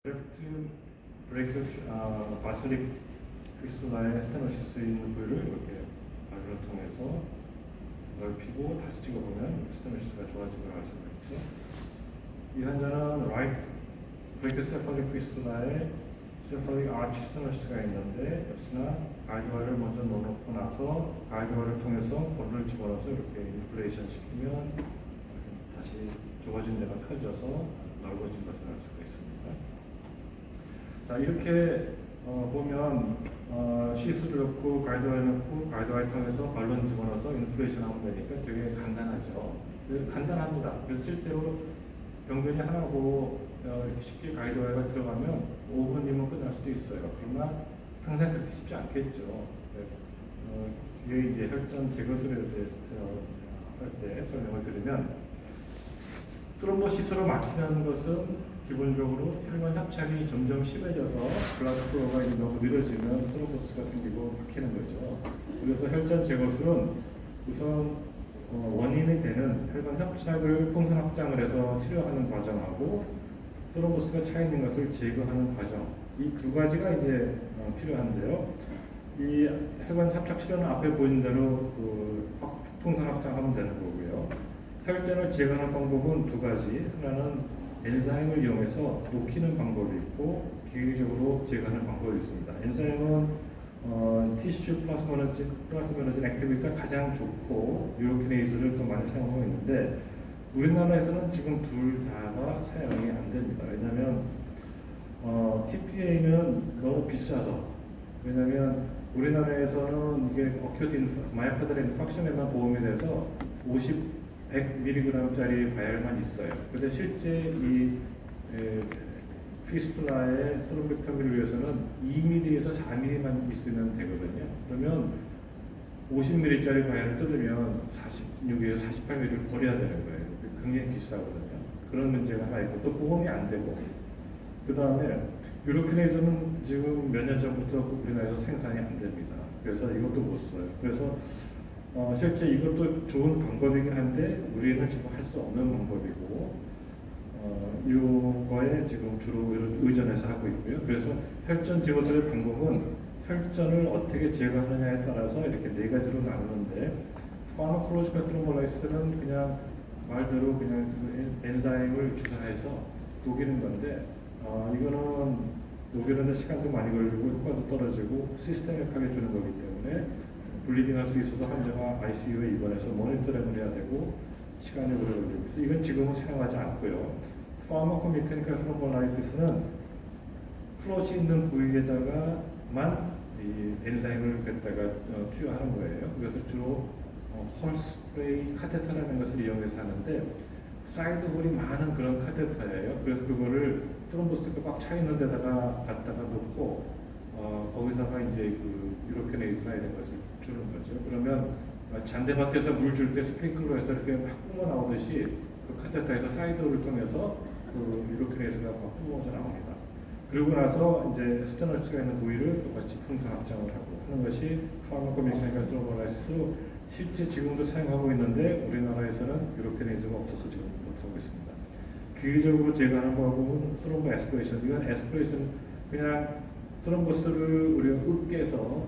레프트 브레이크 바슬릭 피스톨라의 스테노시스 있는 부위를 이렇게 발을 통해서 넓히고 다시 찍어보면 스테노시스가 좋아진 걸 알 수가 있죠. 이 환자는 라이트 브레이크 세팔릭 피스톨라의 세팔릭 아치 스테노시스가 있는데 역시나 가이드와이어를 먼저 넣어놓고 나서 가이드와이어를 통해서 볼을 집어넣어서 이렇게 인플레이션 시키면 다시 좁아진 데가 펴져서 넓어진 것을 알 수가 있습니다. 자, 이렇게 보면 시스를 넣고 가이드와이어 넣고 가이드와이어 통해서 발론 집어넣어서 인플레이션 하면 되니까 되게 간단하죠. 간단합니다. 그래서 실제로 병변이 하나고 이렇게 쉽게 가이드와이어가 들어가면 5분이면 끝날 수도 있어요. 그러나 항상 그렇게 쉽지 않겠죠. 뒤에 이제 혈전 제거술에 대해서 할 때 설명을 드리면 트롬보시스로 막히는 것은 기본적으로 혈관 협착이 점점 심해져서 블러드 플로우가 너무 느려지면 트롬보시스가 생기고 막히는 거죠. 그래서 혈전 제거술은 우선 원인이 되는 혈관 협착을 풍선 확장을 해서 치료하는 과정하고 트롬보시스가 차 있는 것을 제거하는 과정, 이 두 가지가 이제 필요한데요. 이 혈관 협착 치료는 앞에 보인 대로 풍선 확장하면 되는 거고요. 혈전을 제거하는 방법은 두 가지. 하나는 엔자임을 이용해서 녹이는 방법이 있고 기계적으로 제거하는 방법이 있습니다. 엔자임은 티슈 플라스모너진 액티비티가 가장 좋고 유로키네이즈를 또 많이 사용하고 있는데 우리나라에서는 지금 둘 다가 사용이 안 됩니다. 왜냐하면 TPA는 너무 비싸서. 왜냐하면 우리나라에서는 이게 마이오카르디얼 인파크션에만 보험이 돼서 100mg짜리 바이알만 있어요. 근데 실제 이 피스툴라의 스트롬백터미를 위해서는 2mm에서 4mm만 있으면 되거든요. 그러면 50ml짜리 바이알을 뜯으면 46에서 48mm를 버려야 되는 거예요. 굉장히 비싸거든요. 그런 문제가 하나 있고 또 보험이 안 되고 그 다음에 유로키네이즈는 지금 몇 년 전부터 우리나라에서 생산이 안 됩니다. 그래서 이것도 못 써요. 그래서 실제 이것도 좋은 방법이긴 한데 우리는 지금 할 수 없는 방법이고 이거에 지금 주로 의존해서 하고 있고요. 그래서 혈전 제거술의 방법은 혈전을 어떻게 제거하느냐에 따라서 이렇게 네 가지로 나누는데 파마콜로지컬 트롬볼라이시스는 그냥 말대로 그냥 엔자임을 주사해서 녹이는 건데 이거는 녹이는데 시간도 많이 걸리고 효과도 떨어지고 시스테믹하게 주는 거기 때문에 블리딩할 수 있어서 환자가 ICU에 입원해서 모니터링을 해야 되고 시간이 오래 걸리고 있어서 이건 지금은 사용하지 않고요. 파마코메카니컬 트롬볼라이시스는 클로즈 있는 부위에다가만 이 엔자임을 갖다가 투여하는 거예요. 그래서 주로 홀스프레이 카테터라는 것을 이용해서 하는데 사이드 홀이 많은 그런 카테터예요. 그래서 그거를 스롬보스가 꽉 차 있는 데다가 갖다가 놓고 거기서가 이제 유로키네이즈나 이런 것을 주는 거죠. 그러면 잔디밭에서 물 줄 때 스프링클러에서 이렇게 막 뿜어 나오듯이 그 카테터에서 사이드를 통해서 그 유로키네이즈가 막 뿜어져 나옵니다. 그리고 나서 이제 스테노시스가 있는 부위를 똑같이 풍선 확장을 하고 하는 것이 파마코메카니컬 트롬볼라이시스 실제 지금도 사용하고 있는데 우리나라에서는 유로키네이즈가 없어서 지금 못하고 있습니다. 기계적으로 제거하는 방법은 스롬보 에스피레이션. 이건 에스피레이션 그냥 스롬보스를 우리가 으깨서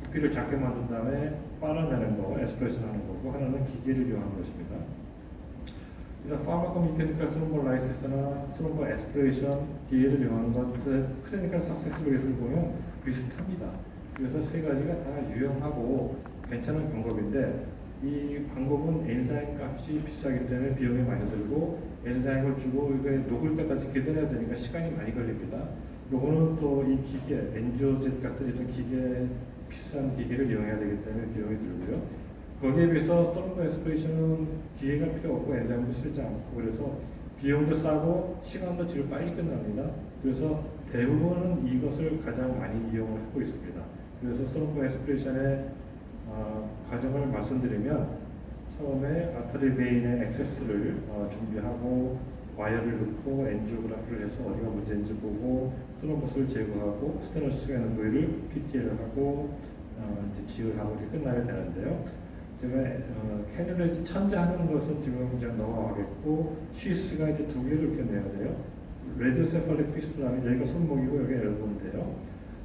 부피를 작게 만든 다음에 빨아내는 거, 에스프레션 하는 거고 하나는 기계를 이용하는 것입니다. 파마코메카니컬 스롬볼라이시스나 스롬보 에스피레이션 기계를 이용하는 것의 클리니컬 석세스 레이트를 보면 비슷합니다. 그래서 세 가지가 다 유용하고 괜찮은 방법인데 이 방법은 엔자임 값이 비싸기 때문에 비용이 많이 들고 엔자임을 주고 이게 녹을 때까지 기다려야 되니까 시간이 많이 걸립니다. 요거는 또 이 기계, 엔조젯 같은 이런 기계, 비싼 기계를 이용해야 되기 때문에 비용이 들고요. 거기에 비해서 솔버 에스피레이션은 기계가 필요 없고 엔자임도 쓰지 않고 그래서 비용도 싸고 시간도 제일 빨리 끝납니다. 그래서 대부분은 이것을 가장 많이 이용을 하고 있습니다. 그래서 솔버 에스피레이션의 과정을 말씀드리면 처음에 아터리 베인의 액세스를 준비하고 와이어를 넣고 엔지오그라피를 해서 어디가 문제인지 보고 스트롬보스를 제거하고 스테노시스가 있는 부위를 PTL을 하고 이제 지혈하고 이렇게 끝나야 되는데요. 제가 캐뉼을 천자하는 것은 지금 그냥 넘어가겠고 쉬스가 이제 두 개를 이렇게 내야 돼요. 레디오세팔릭 피스톨하면 여기가 손목이고 여기가 엘보인데요.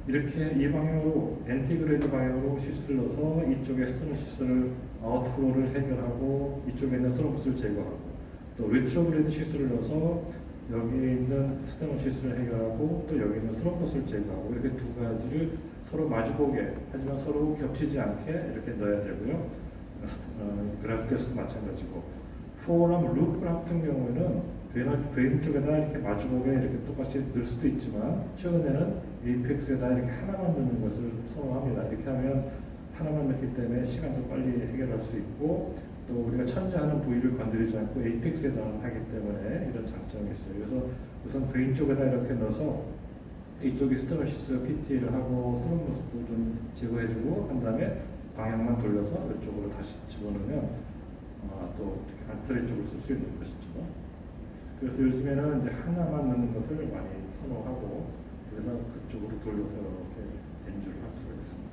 이렇게 이 방향으로 엔티그레이드 방향으로 쉬스를 넣어서 이쪽에 스테노시스를 아웃플로우를 해결하고 이쪽에 있는 스럼프스를 제거하고 또 리트로그레이드 쉬스를 넣어서 여기에 있는 스테노시스를 해결하고 또 여기 있는 스럼프스를 제거하고 이렇게 두 가지를 서로 마주보게 하지만 서로 겹치지 않게 이렇게 넣어야 되고요. 그래프트에서도 마찬가지고 포럼 룹 같은 경우에는 베인 쪽에다 이렇게 마주보게 이렇게 똑같이 넣을 수도 있지만 최근에는 에이펙스에다 이렇게 하나만 넣는 것을 선호합니다. 이렇게 하면 하나만 넣기 때문에 시간도 빨리 해결할 수 있고 또 우리가 천자하는 부위를 건드리지 않고 에이펙스에다 하기 때문에 이런 장점이 있어요. 그래서 우선 베인 쪽에다 이렇게 넣어서 이쪽에 스테노시스 PT를 하고 스럼버스도 좀 제거해주고 한 다음에 방향만 돌려서 이쪽으로 다시 집어넣으면 또 아트리 쪽을 쓸 수 있는 것이죠. 그래서 요즘에는 이제 하나만 넣는 것을 많이 선호하고 그래서 그쪽으로 돌려서 이렇게 연주를 할 수가 있습니다.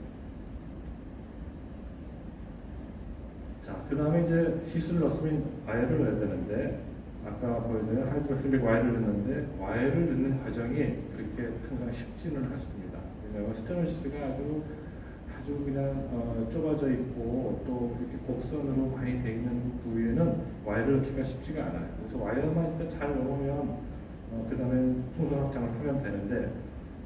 자, 그 다음에 이제 시스를 넣었으면 와이어를 넣어야 되는데 아까 보여드린 하이드로필릭 와이어를 넣는데 와이어를 넣는 과정이 그렇게 항상 쉽지는 않습니다. 왜냐하면 스테노시스가 아주 그냥 좁아져 있고 또 이렇게 곡선으로 많이 돼 있는 부위에는 와이어를 넣기가 쉽지가 않아요. 그래서 와이어만 일단 잘 넣으면 그 다음에 풍선 확장을 하면 되는데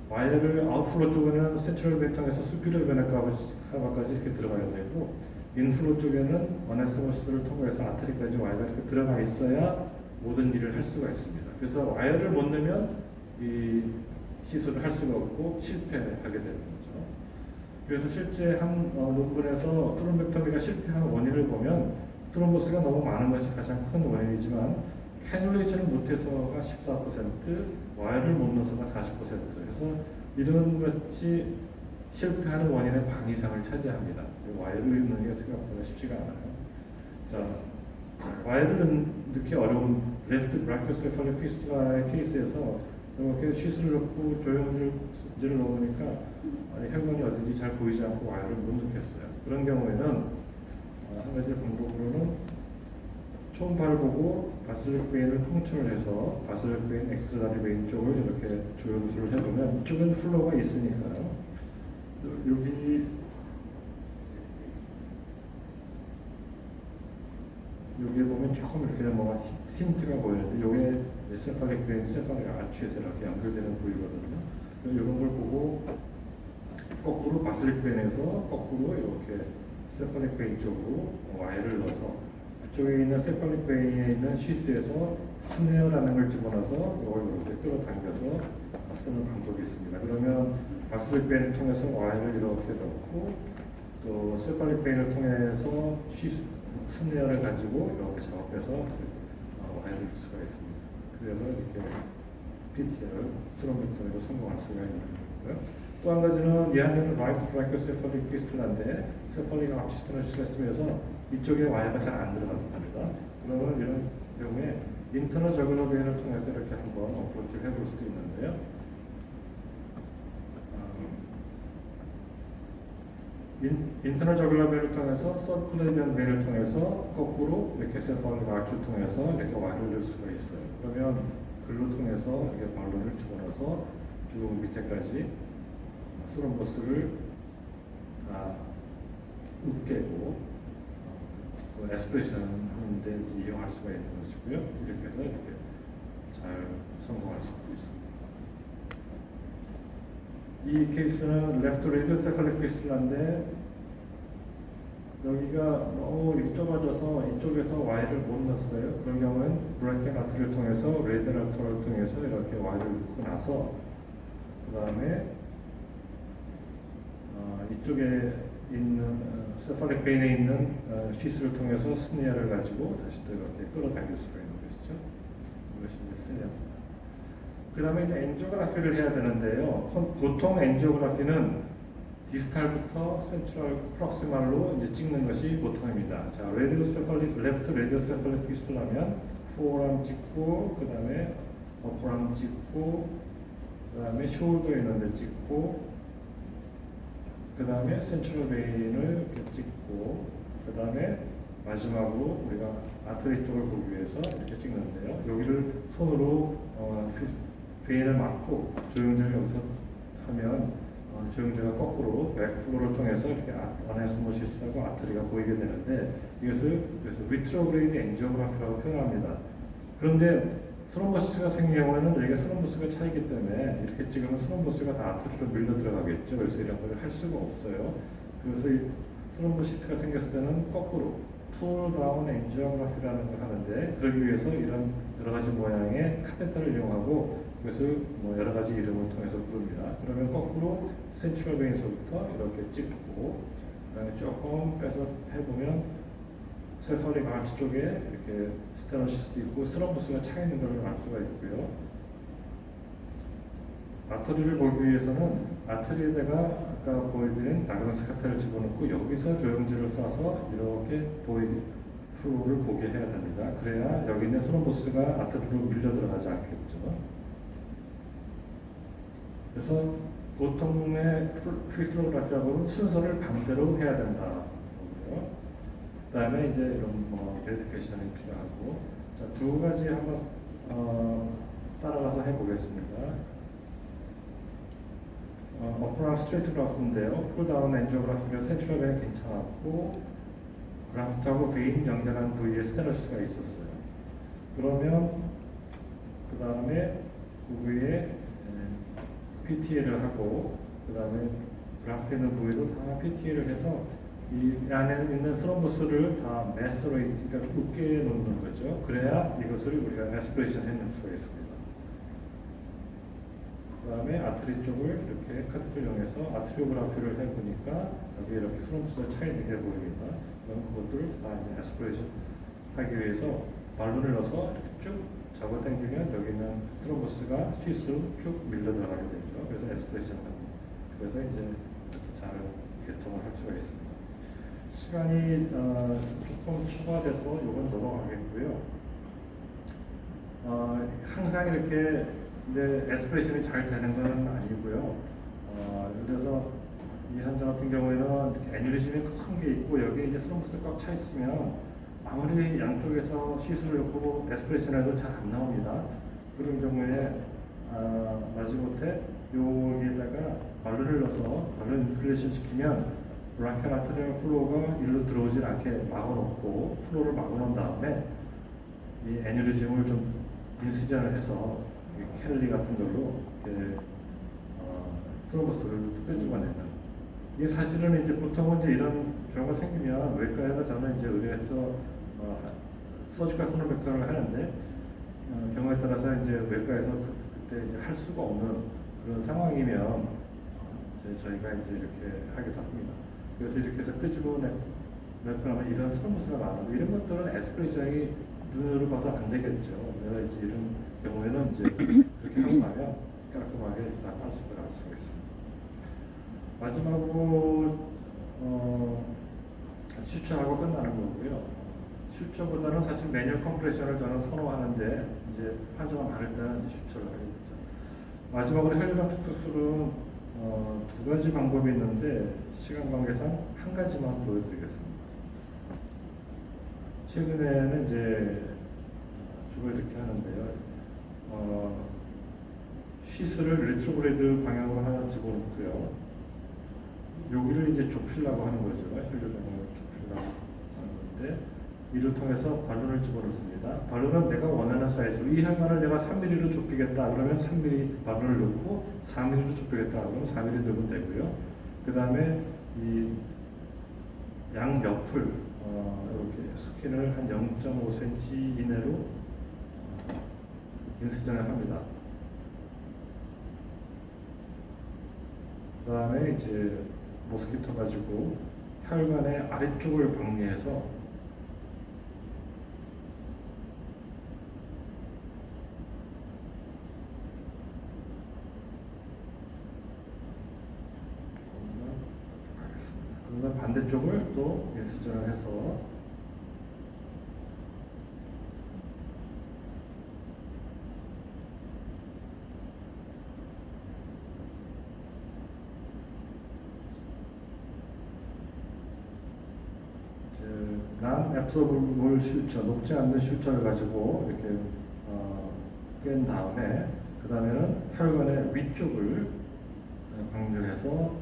와이어를 아웃플로 쪽에는 센트럴 베이통에서 수피리어 베네카바까지 이렇게 들어가야 되고 인플로 쪽에는 어네스모시스를 통해서 아트리까지 와이어가 이렇게 들어가 있어야 모든 일을 할 수가 있습니다. 그래서 와이어를 못 넣으면 이 시술을 할 수가 없고 실패하게 되는 거죠. 그래서 실제 한 논문에서 스롬벡터미가 실패한 원인을 보면 스롬보스가 너무 많은 것이 가장 큰 원인이지만 캐뉼레이션을 못해서가 14%, 와이어를 못 넣어서가 40%. 그래서 이런 것이 실패하는 원인의 반 이상을 차지합니다. 와이어를 넣는 게 생각보다 쉽지가 않아요. 자, 와이어를 넣기 어려운 레프트 브라키오세팔릭 피스툴라의 케이스에서 이렇게 쉬스를 넣고 조영제를 넣으니까 혈관이 어딘지 잘 보이지 않고 와이어를 못 넣겠어요. 그런 경우에는 한 가지 방법으로는 초음파를 보고 바슬릭 베인을 통증을 해서 바슬릭 베인, 엑스트라리 베인 쪽을 이렇게 조영술을 해보면 이쪽은 플로우가 있으니까요. 여기에 보면 조금 이렇게 뭔가 힌트가 보이는데 이게 세팔릭 베인, 세팔릭 아치에서 이렇게 연결되는 부위거든요. 이런 걸 보고 거꾸로 바슬릭 베인에서 거꾸로 이렇게 세팔릭 베인 쪽으로 와이어를 넣어서 그쪽에 있는 세팔릭 베인에 있는 쉬스에서 스네어라는 걸 집어넣어서 이걸 이렇게 끌어당겨서 쓰는 방법이 있습니다. 그러면 바슬릭 베인을 통해서 와이어를 이렇게 넣고 또 세팔릭 베인을 통해서 스네어를 가지고 이렇게 작업해서 와이어를 넣을 수가 있습니다. 그래서 이렇게 PT를 스롬벡터미로 성공할 수가 있는 거고요. 또 한 가지는 얘한테는 라이트 브라키오세팔릭 피스툴라인데 세팔릭 아치 스테노시스에서 이쪽에 와이어가 잘 안 들어갔습니다. 그러면 이런 경우에 인터널 저글러 베인을 통해서 이렇게 한번 어프로치를 해볼 수도 있는데요. 인터널 저글러 베인을 통해서 서큘레이션 베인을 통해서 거꾸로 이렇게 세팔릭 아치를 통해서 이렇게 와이어를 넣을 수가 있어요. 그러면 글로 통해서 이렇게 발론을 집어넣어서 쭉 밑에까지 스롬버스를 다 으깨고 또 에스프레션 하는데 이용할 수가 있는 것이고요. 이렇게 해서 이렇게 잘 성공할 수 있습니다. 이 케이스는 레프트 레디오세팔릭 피스툴라인데 여기가 너무 이렇게 좁아져서 이쪽에서 와이어를 못 넣었어요. 그런 경우는 브레이킹 아트를 통해서 레디얼 아트를 통해서 이렇게 와이어를 넣고 나서 그 다음에 이쪽에 있는 세팔릭 베인에 있는 쉬스를 통해서 스네어를 가지고 다시 또 이렇게 끌어당길 수가 있는 것이죠. 이것이 이제 스네어입니다. 그 다음에 이제 엔지오그라피를 해야 되는데요. 보통 엔지오그라피는 디스탈부터 센트럴 프록시말로 이제 찍는 것이 보통입니다. 자, 레프트 레디오세팔릭 피스툴라면 포어암 찍고 그 다음에 어퍼암 찍고 그 다음에 숄더 있는 데 찍고 그 다음에 센트럴 베인을 이렇게 찍고 그 다음에 마지막으로 우리가 아트리 쪽을 보기 위해서 이렇게 찍는데요. 여기를 손으로 베인을 막고 조영제를 여기서 하면 조영제가 거꾸로 백플로를 통해서 이렇게 안에 스모시스하고 아트리가 보이게 되는데 이것을 그래서 리트로그레이드 엔지오그라피라고 표현합니다. 그런데 스럼버스가 생긴 경우에는 여기가 스럼버스가 차이기 때문에 이렇게 찍으면 스럼버스가 다 아트리로 밀려 들어가겠죠. 그래서 이런 걸 할 수가 없어요. 그래서 이 스럼버시스가 생겼을 때는 거꾸로 풀 다운 엔지오그라피라는 걸 하는데 그러기 위해서 이런 여러 가지 모양의 카테터를 이용하고 그것을 뭐 여러 가지 이름을 통해서 부릅니다. 그러면 거꾸로 센트럴 베인서부터 이렇게 찍고 그다음에 조금 빼서 해보면 세팔릭 아치 쪽에 이렇게 스테노시스도 있고 스럼버스가 차 있는 걸 알 수가 있고요. 아트리를 보기 위해서는 아트리에다가 아까 보여드린 다그라스 카테를 집어넣고 여기서 조영지를 쏴서 이렇게 플로우를 보게 해야 됩니다. 그래야 여기 있는 스럼버스가 아트리로 밀려 들어가지 않겠죠. 그래서 보통의 필스로그라피하고는 순서를 반대로 해야 된다. 그 다음에 이제 이런 뭐 레디케이션이 필요하고 자, 두 가지 한번 따라가서 해보겠습니다. 어프랑 스트레이트 그래프인데요. 폴다운 엔지오그래피가 센트럴 베인 괜찮았고 그래프트하고 베인 연결한 부위에 스테노시스가 있었어요. 그러면 그 다음에 그 위에 PTA를 하고 그 다음에 그래프트에 있는 부위도 다 PTA를 해서 이 안에 있는 스럼버스를 다 매스터레이트, 그러니까 굳게 놓는 거죠. 그래야 이것을 우리가 에스프레이션 해낼 수가 있습니다. 그 다음에 아트리 쪽을 이렇게 카트를 이용해서 아트리오그라피를 해보니까 여기 이렇게 스럼버스가 차 있는 게 보입니다. 그럼 그것들을 다 이제 에스프레이션 하기 위해서 발론을 넣어서 이렇게 쭉 잡아당기면 여기 있는 스럼버스가 스위스로 쭉 밀려 들어가게 되죠. 그래서 에스프레이션 하고 그래서 이제 이렇게 잘 개통을 할 수가 있습니다. 시간이 조금 초과돼서 이건 넘어가겠고요. 항상 이렇게 이제 에스프레이션이 잘 되는 건 아니고요. 그래서 이 현장 같은 경우에는 이렇게 애뉴리즘이 큰 게 있고 여기에 이제 스럼버스가 꽉 차 있으면 아무리 양쪽에서 시술을 넣고 에스프레이션을 해도 잘 안 나옵니다. 그런 경우에 마지못해 여기에다가 발론을 넣어서 발론 인플레이션 시키면 브랑키얼 아트리얼 플로우가 일로 들어오질 않게 막아놓고 플로우를 막아놓은 다음에 이 애뉴리즘을 좀 인수전을 해서 켈리 같은 걸로 이렇게 스럼버스를 끄집어내는 이게 사실은 이제 보통은 이제 이런 경우가 생기면 외과에서 저는 이제 의뢰해서 서지컬 소노벡터를 하는데 경우에 따라서 이제 외과에서 그때 이제 할 수가 없는 그런 상황이면 이제 저희가 이제 이렇게 하기도 합니다. 그래서 이렇게 해서 끄집어내면 이런 스럼버스가 나오고 이런 것들은 에스프레이션이 눈으로 봐도 안 되겠죠. 내가 이제 이런 경우에는 이제 그렇게 하고 나면 깔끔하게 다 빠질 걸 알 수가 있습니다. 마지막으로 슈처하고 끝나는 거고요. 슈처보다는 사실 매뉴얼 컴프레션을 저는 선호하는데 이제 환자가 많을 때는 이제 슈처를 하게 되죠. 마지막으로 혈관 특수술은 두 가지 방법이 있는데 시간 관계상 한 가지만 보여드리겠습니다. 최근에는 이제 주로 이렇게 하는데요. 시술을 리트로그레이드 방향으로 하나 집어넣고요. 여기를 이제 좁히려고 하는 거죠. 혈관을 좁히려고 하는 건데 이를 통해서 발론을 집어넣습니다. 발론은 내가 원하는 사이즈로 이 혈관을 내가 3mm로 좁히겠다 그러면 3mm 발론을 넣고 4mm로 좁히겠다 그러면 4mm 넣으면 되고요. 그 다음에 이 양옆을 이렇게 스킨을 한 0.5cm 이내로 인수전을 합니다. 그 다음에 이제 모스키토 가지고 혈관의 아래쪽을 박리해서 그러면 반대쪽을 또 인수전을 해서 이제 absorbable suture, 녹지 않는 suture를 가지고 이렇게 꿰인 다음에 그 다음에는 혈관의 위쪽을 강조해서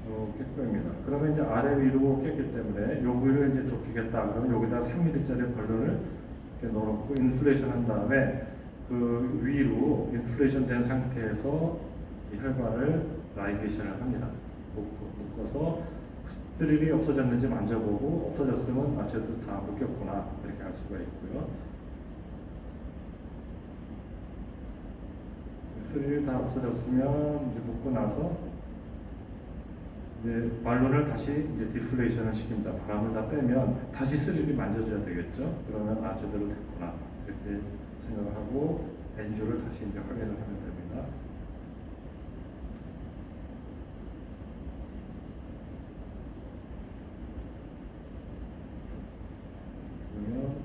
이렇게 꿰입니다. 그러면 이제 아래 위로 꿰기 때문에 요 부위를 이제 좁히겠다. 그러면 여기다 3mm짜리 벌룬을 이렇게 넣어놓고 인플레이션 한 다음에 그 위로 인플레이션 된 상태에서 이 혈관을 라이게이션을 합니다. 묶어서 스릴이 없어졌는지 만져보고 없어졌으면 쟤도 다 묶였구나 이렇게 알 수가 있고요. 스릴이 다 없어졌으면 이제 묶고 나서 이제 발론을 다시 이제 디플레이션을 시킵니다. 바람을 다 빼면 다시 스릴이 만져줘야 되겠죠. 그러면 제대로 됐구나 이렇게 생각을 하고 엔조를 다시 이제 확인을 하면 됩니다. 그러면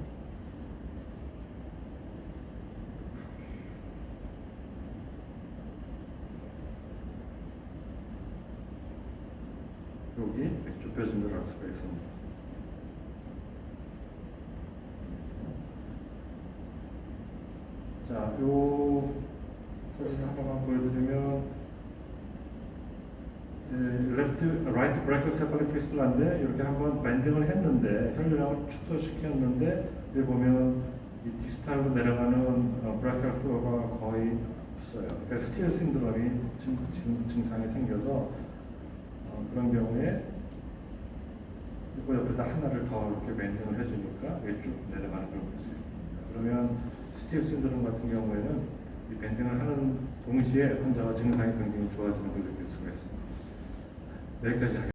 여기 좁혀진 걸 알 수가 있습니다. 자, 요 사진 하나만 보여드리면 right brachiocephalic fistula인데 이렇게 한번 밴딩을 했는데 혈류량을 축소시켰는데 여기 보면 이 디스탈로 내려가는 브라키얼 플로우가 거의 없어요. 그러니까 스틸 신드롬이 증상이 생겨서 그런 경우에 이거 옆에다 하나를 더 이렇게 밴딩을 해주니까 이게 쭉 내려가는 걸 볼 수 있습니다. 그러면 스틸 신드롬 같은 경우에는 이 밴딩을 하는 동시에 환자가 증상이 굉장히 좋아지는 걸 느낄 수가 있습니다. 여기까지 하겠습니다.